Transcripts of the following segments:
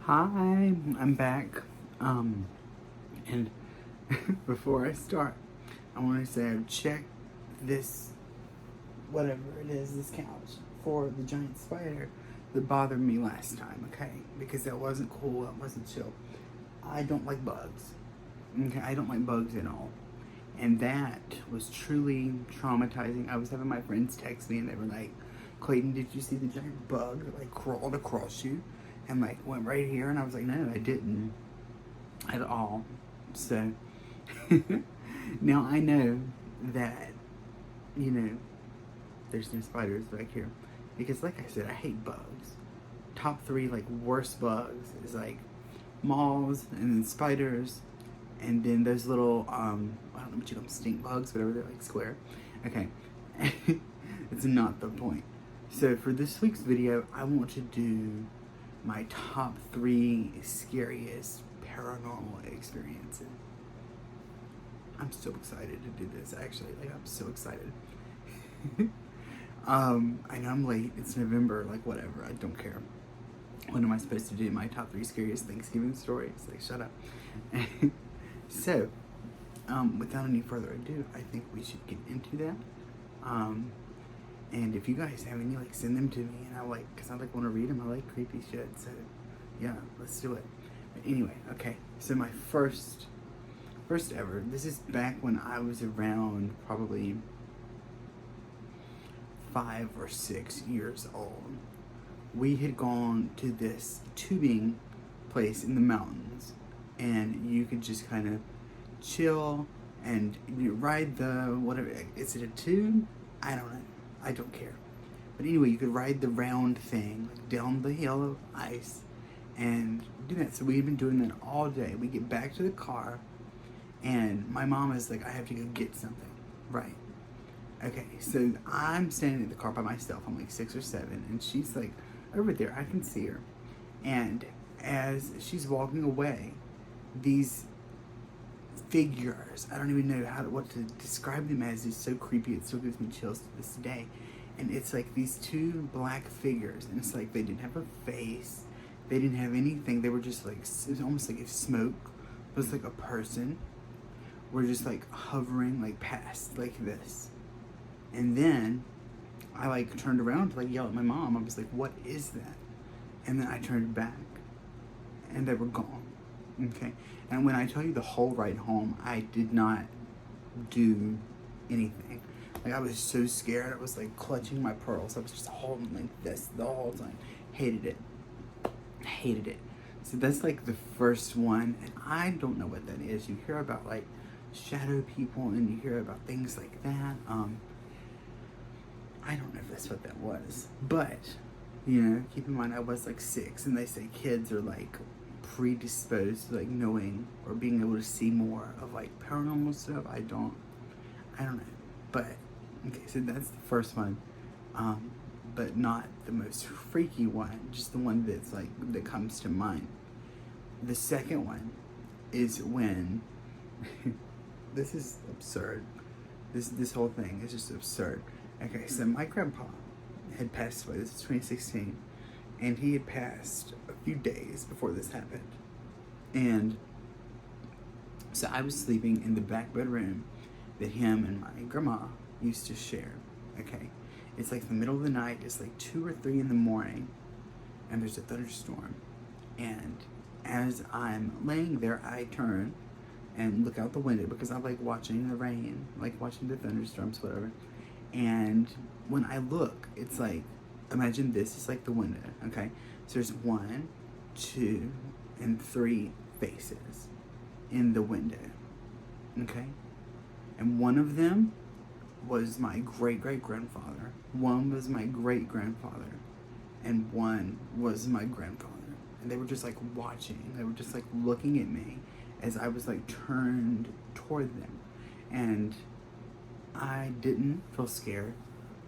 Hi, I'm back. And before I start, I want to say I've checked this, whatever it is, this couch for the giant spider that bothered me last time, okay? Because that wasn't cool, that wasn't chill. I don't like bugs, okay? I don't like bugs at all. And that was truly traumatizing. I was having my friends text me and they were like, Clayton, did you see the giant bug that like crawled across you and like went right here? And I was like, no, I didn't at all. So now I know that, you know, there's no spiders back here. Because like I said, I hate bugs. Top three like worst bugs is like moths and then spiders and then those little I don't know what you call them, stink bugs, whatever, they're like square. Okay. It's not the point. So for this week's video, I want to do my top three scariest paranormal experiences. I'm so excited to do this, actually. Like, I'm so excited. I know I'm late. It's November. Like, whatever. I don't care. What am I supposed to do? My top three scariest Thanksgiving stories? Like, shut up. So, without any further ado, I think we should get into that. And if you guys have any, like, send them to me. And I like, because I like want to read them. I like creepy shit. So, yeah, let's do it. But anyway, okay. So my first ever. This is back when I was around probably 5 or 6 years old. We had gone to this tubing place in the mountains, and you could just kind of chill and you ride the whatever. Is it a tube? I don't know. I don't care. But anyway, you could ride the round thing like down the hill of ice and do that. So we had been doing that all day. We get back to the car. And my mom is like, I have to go get something. Right. Okay, so I'm standing in the car by myself. I'm like 6 or 7. And she's like over there. I can see her. And as she's walking away, these figures, I don't even know what to describe them as. It's so creepy. It still gives me chills to this day. And it's like these two black figures. And it's like they didn't have a face. They didn't have anything. They were just like, it was almost like if smoke was like a person. We're just like hovering like past like this. And then I like turned around to like yell at my mom. I was like, what is that? And then I turned back and they were gone. Okay. And when I tell you the whole ride home, I did not do anything. Like, I was so scared. I was like clutching my pearls. I was just holding like this the whole time. Hated it. Hated it. So that's like the first one. And I don't know what that is. You hear about like shadow people and you hear about things like that. I don't know if that's what that was, but you know, keep in mind I was like 6, and they say kids are like predisposed to like knowing or being able to see more of like paranormal stuff. I don't know, but okay, so that's the first one, but not the most freaky one, just the one that's like that comes to mind. The second one is when this is absurd. This whole thing is just absurd. Okay, so my grandpa had passed away. This is 2016, and he had passed a few days before this happened. And so I was sleeping in the back bedroom that him and my grandma used to share. Okay, it's like the middle of the night. It's like 2 or 3 in the morning, and there's a thunderstorm. And as I'm laying there, I turn and look out the window because I like watching the rain, like watching the thunderstorms, whatever. And when I look, it's like, imagine this is like the window, okay? So there's 1, 2, and 3 faces in the window, okay? And one of them was my great-great-grandfather. One was my great-grandfather. And one was my grandfather. And they were just like watching. They were just like looking at me as I was like turned toward them. And I didn't feel scared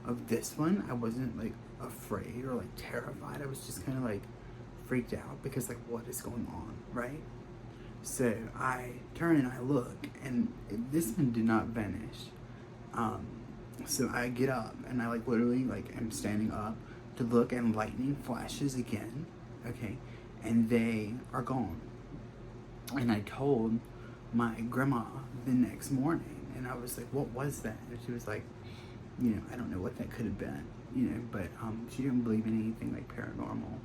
of this one. I wasn't like afraid or like terrified. I was just kind of like freaked out because like what is going on, right? So I turn and I look, and this one did not vanish. So I get up and I like literally like am standing up to look, and lightning flashes again, okay? and they are gone. And I told my grandma the next morning, and I was like, what was that? And she was like, I don't know what that could have been, but she didn't believe in anything like paranormal.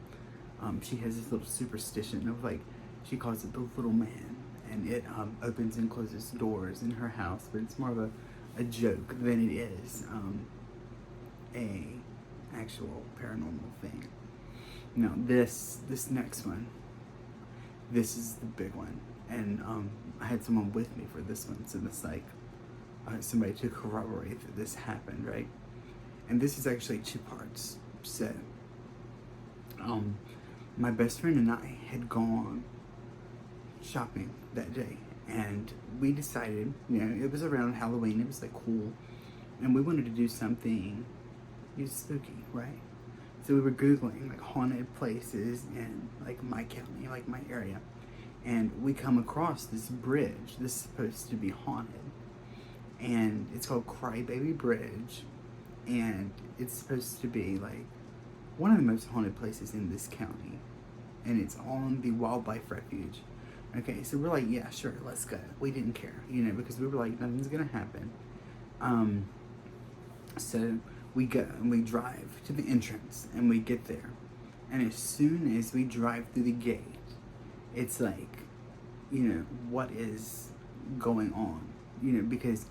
She has this little superstition of like, she calls it the little man, and it opens and closes doors in her house, but it's more of a joke than it is a actual paranormal thing. Now this next one, this is the big one, and I had someone with me for this one, so it's like somebody to corroborate that this happened, right? And this is actually 2 parts. So my best friend and I had gone shopping that day, and we decided, it was around Halloween, it was like cool, and we wanted to do something spooky, right? So we were Googling like haunted places in like my county, like my area, and we come across this bridge. This is supposed to be haunted, and it's called Crybaby Bridge, and it's supposed to be like one of the most haunted places in this county, and it's on the wildlife refuge. Okay, so we're like, yeah, sure, let's go. We didn't care, because we were like, nothing's gonna happen. So we go and we drive to the entrance, and we get there, and as soon as we drive through the gate, it's like, what is going on? Because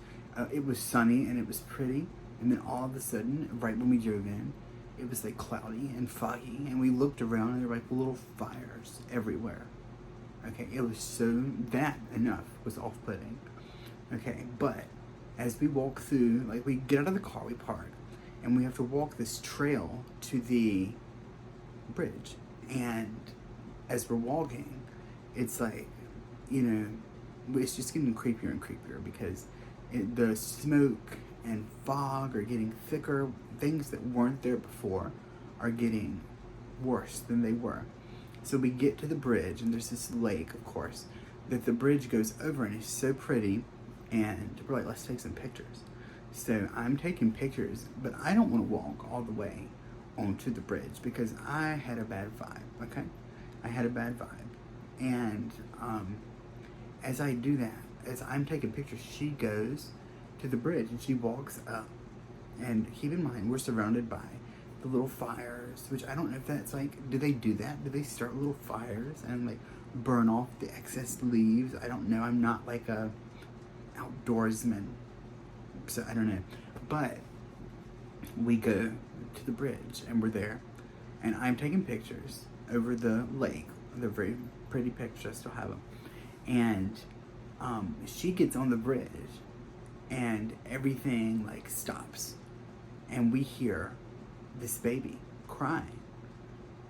it was sunny and it was pretty, and then all of a sudden, right when we drove in, it was like cloudy and foggy, and we looked around and there were like little fires everywhere. Okay, it was that enough was off-putting. Okay, but as we walk through, like we get out of the car, we park, and we have to walk this trail to the bridge. And as we're walking, it's like, it's just getting creepier and creepier because the smoke and fog are getting thicker. Things that weren't there before are getting worse than they were. So we get to the bridge, and there's this lake, of course, that the bridge goes over, and it's so pretty, and we're like, let's take some pictures. So I'm taking pictures, but I don't want to walk all the way onto the bridge because I had a bad vibe, okay? I had a bad vibe. And as I do that, as I'm taking pictures, she goes to the bridge and she walks up. And keep in mind, we're surrounded by the little fires, which I don't know if that's like, do they do that? Do they start little fires and like burn off the excess leaves? I don't know. I'm not like a outdoorsman, so I don't know. But we go to the bridge and we're there, and I'm taking pictures over the lake. They're very pretty pictures. I still have them. And she gets on the bridge, and everything like stops, and we hear this baby crying.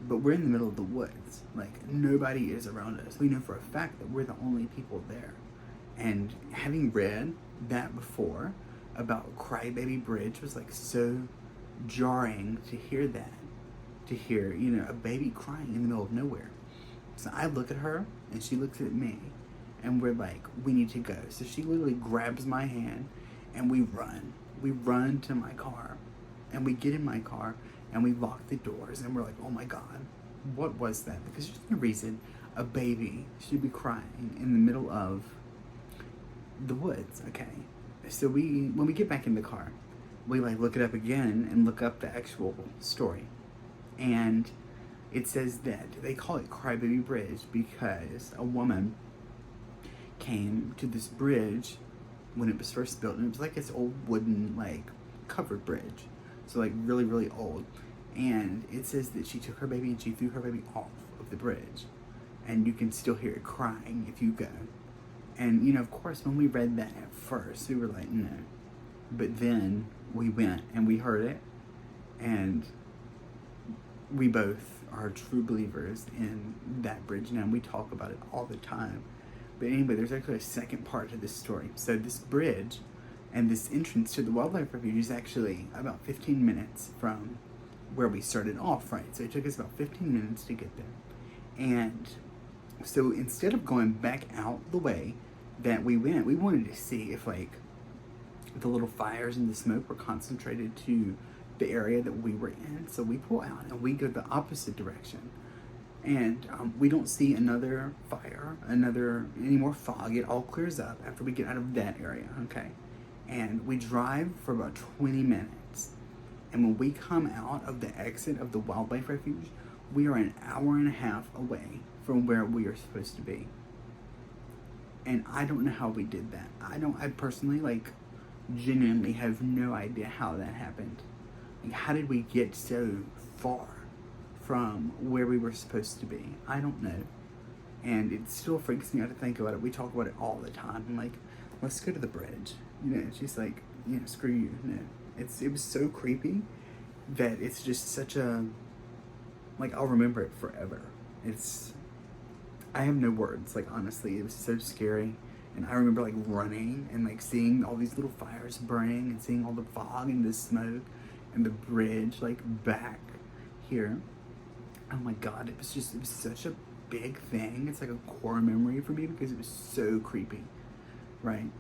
But we're in the middle of the woods. Like, nobody is around us. We know for a fact that we're the only people there. And having read that before about Crybaby Bridge was like so jarring to hear that. To hear, a baby crying in the middle of nowhere. So I look at her and she looks at me, and we're like, we need to go. So she literally grabs my hand and we run. We run to my car, and we get in my car and we lock the doors, and we're like, oh my God, what was that? Because there's no reason a baby should be crying in the middle of the woods, okay? So when we get back in the car, we like look it up again and look up the actual story. And it says that they call it Crybaby Bridge because a woman came to this bridge when it was first built, and it was like this old wooden like covered bridge, so like really, really old. And it says that she took her baby and she threw her baby off of the bridge, and you can still hear it crying if you go. And of course, when we read that at first, we were like, no. But then we went and we heard it, and we both are true believers in that bridge now. We talk about it all the time. But anyway, there's actually a second part to this story. So this bridge and this entrance to the wildlife refuge is actually about 15 minutes from where we started off, right? So it took us about 15 minutes to get there. And so instead of going back out the way that we went, we wanted to see if like the little fires and the smoke were concentrated to the area that we were in. So we pull out and we go the opposite direction. And we don't see another fire, any more fog. It all clears up after we get out of that area, okay? And we drive for about 20 minutes. And when we come out of the exit of the wildlife refuge, we are an hour and a half away from where we are supposed to be. And I don't know how we did that. I personally, like, genuinely have no idea how that happened. Like, how did we get so far from where we were supposed to be? I don't know. And it still freaks me out to think about it. We talk about it all the time. I'm like, let's go to the bridge. You know, she's like, you know, screw you. No. It was so creepy that it's just such a, like, I'll remember it forever. I have no words, like, honestly. It was so scary. And I remember, like, running and, like, seeing all these little fires burning and seeing all the fog and the smoke and the bridge, like, back here. Oh my God, it was such a big thing. It's like a core memory for me because it was so creepy, right?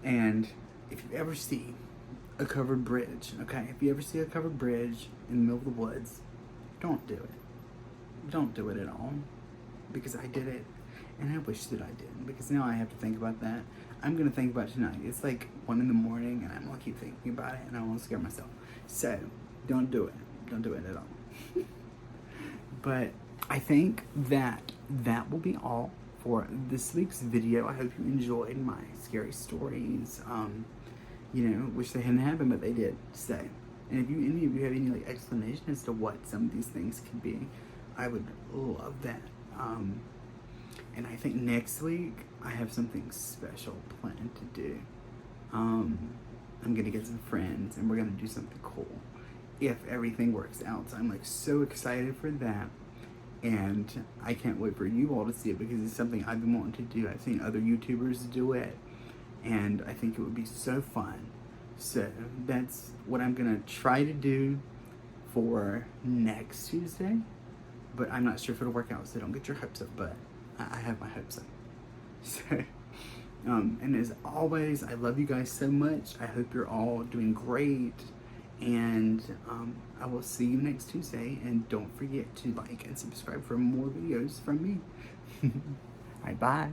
And if you ever see a covered bridge, okay? If you ever see a covered bridge in the middle of the woods, don't do it. Don't do it at all. Because I did it, and I wish that I didn't, because now I have to think about that. I'm gonna think about it tonight. It's like 1 in the morning, and I'm gonna keep thinking about it, and I won't scare myself. So, don't do it. Don't do it at all. But I think that will be all for this week's video. I hope you enjoyed my scary stories. You know, wish they hadn't happened, but they did. So, and if any of you have any, like, explanation as to what some of these things could be, I would love that. And I think next week I have something special planned to do. I'm gonna get some friends and we're gonna do something cool if everything works out. So I'm, like, so excited for that, and I can't wait for you all to see it because it's something I've been wanting to do. I've seen other YouTubers do it, and I think it would be so fun. So that's what I'm gonna try to do for next Tuesday. But I'm not sure if it'll work out, so don't get your hopes up, but I have my hopes up. So, and as always, I love you guys so much. I hope you're all doing great, and I will see you next Tuesday, and don't forget to like and subscribe for more videos from me. All right, bye.